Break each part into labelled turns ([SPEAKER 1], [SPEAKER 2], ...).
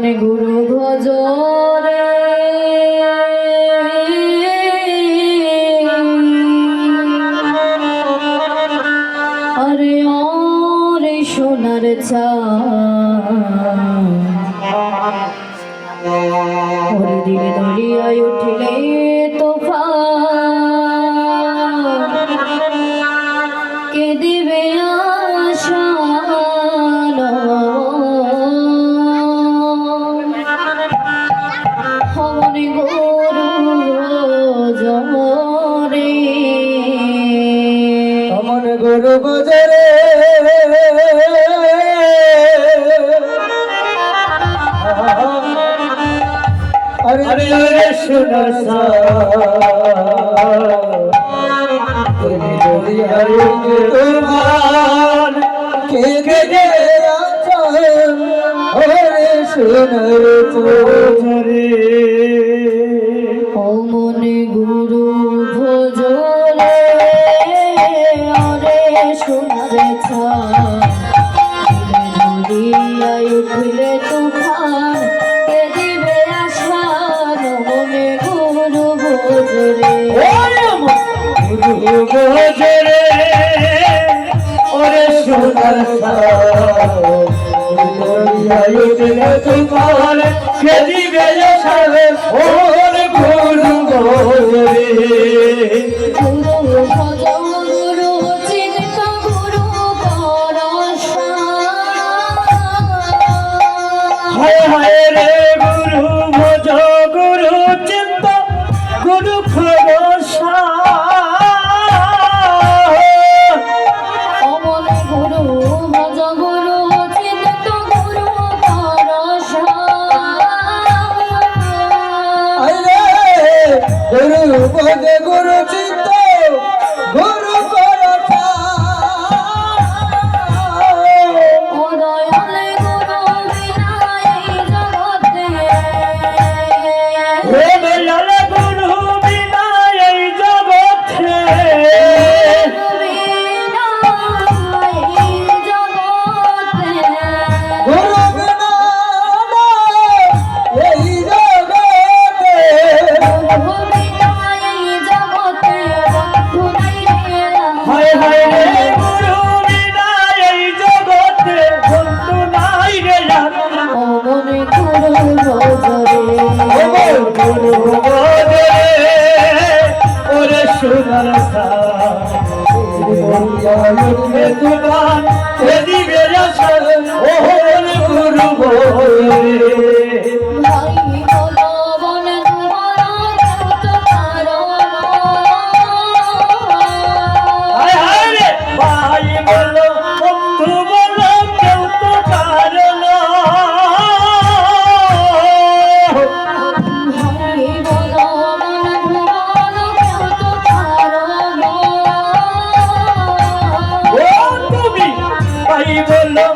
[SPEAKER 1] মনে গুরু ভজরে আরে ওরে সোনার ওরে দিলে দরিয়ায় উঠিলে তোফান কে দিবে আশা মনে গুরু জরে
[SPEAKER 2] মনে গুরু ভজরে আরে আরে সোনার তুফান কে গে ওরে সোনার ভজরে
[SPEAKER 1] ও মনে গুরু ভজলে আরে সোনার দরিয়ায় উঠলে তুফান কে দিবে আশা মনে গুরু ভজরে
[SPEAKER 2] গুরু ভজরে ওরে সোনার তুফান কে দিবে আশা ওরে গুরু ভজরে
[SPEAKER 1] গুরু ভজ গুরু চিন্ত গুরু পরশা
[SPEAKER 2] হায় হায় রে গুরু ভজ গুরু চিন্ত গুরু ভরসা
[SPEAKER 1] অমনে গুরু ভজ গুরু চিন্ত গুরু পরশা
[SPEAKER 2] গুরু ভজ গুরু চিন্ত গুরু ভরসা
[SPEAKER 1] ও দয়ালে গুরু বিনা এই জগতে
[SPEAKER 2] হে দয়াল গুরু বিনা এই জগতে গুরু বিনা এই জগতে হায় হায় রে গুরু বিনা এই জগতে বন্ধু নাই রে গুরু ভজরে ওরে সোনার তুফান কে দিবে আশা ওরে গুরু ভজরে হায় হায় রে ভাই বলো বন্ধু বলো কেউ তো কারণ তুমি ভাই বলো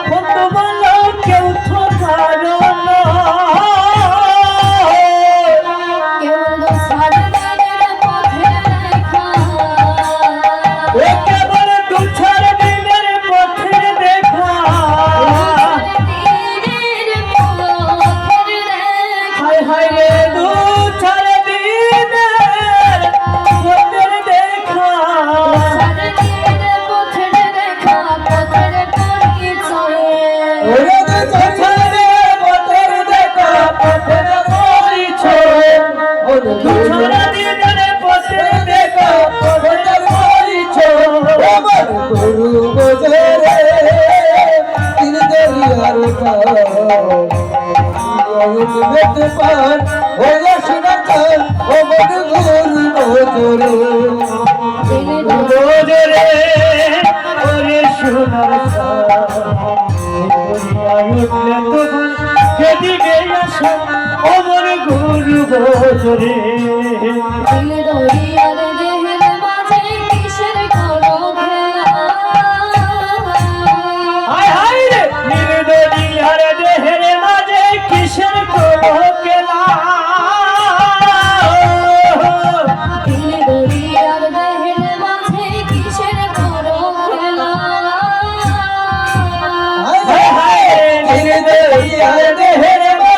[SPEAKER 2] বন্ধু বলো কেউ তো কারণ একেবারে দুছার দিনের পথের দেখা হায় হায় রে দুছার দিনের পথের দেখা ওরে দুছার দিনের পথের দেখা পথের পরিচয় ওরে দুছার দিনের পথের দেখা পথের পরিচয় আমার গুরু ভজরে তিন দরিয়ার পার পার ওরে সোনার চাল ও মন গুরু ভজরে ভজরে ওরে সোনার উঠলে তুফান কে দিবে আশা অমর গুরু ভজরে হায় হায় রে নির্দলিয়ার দেহের মাঝে কিসের কোনো খেলা হায় হায় নির্দলিয়ার দেহের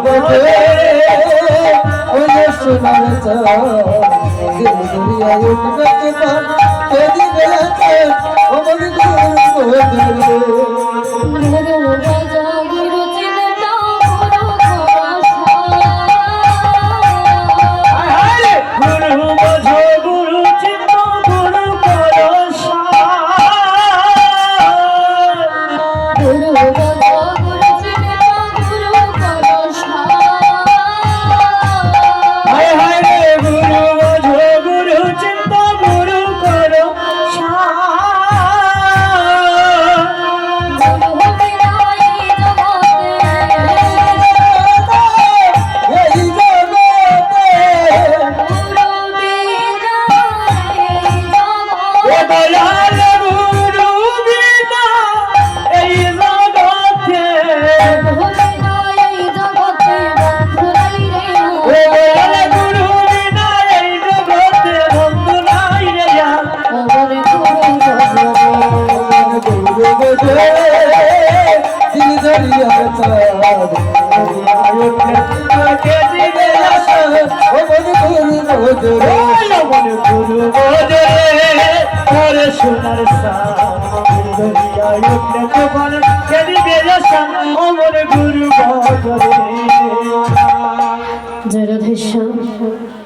[SPEAKER 2] বলে ওই যে সোনার চাঁদ দরিয়ায় উঠবে তোমার কে দিবে আমার গুরু
[SPEAKER 1] গুরু ভজ গুরু চিন্তা গুরু
[SPEAKER 2] গুরু বোঝ গুরু চিন্ত গুরু করসা
[SPEAKER 1] গুরু ভজ গুরু চিন্তা গুরু
[SPEAKER 2] হায় হায় রে গুরু বোঝ গুরু চিন্ত গুরু করসা
[SPEAKER 1] গুরু বিনাই
[SPEAKER 2] এই জগতে
[SPEAKER 1] গুরু
[SPEAKER 2] ও দয়াল গুরু বিনা এই জগতে ও দয়াল গুরু বিনা এই জগতে বন্ধু নাই রে গুরু বোঝে দিল দরিয়ার চাঁদ কে দিবে আশা ও গুরু বোঝে গুরু বোঝে ওরে সোনার সাথ দরিয়ায় উঠলে তোমার কে দিবে আশা ও গুরু বোঝে
[SPEAKER 1] জয় রাধেশ্যাম।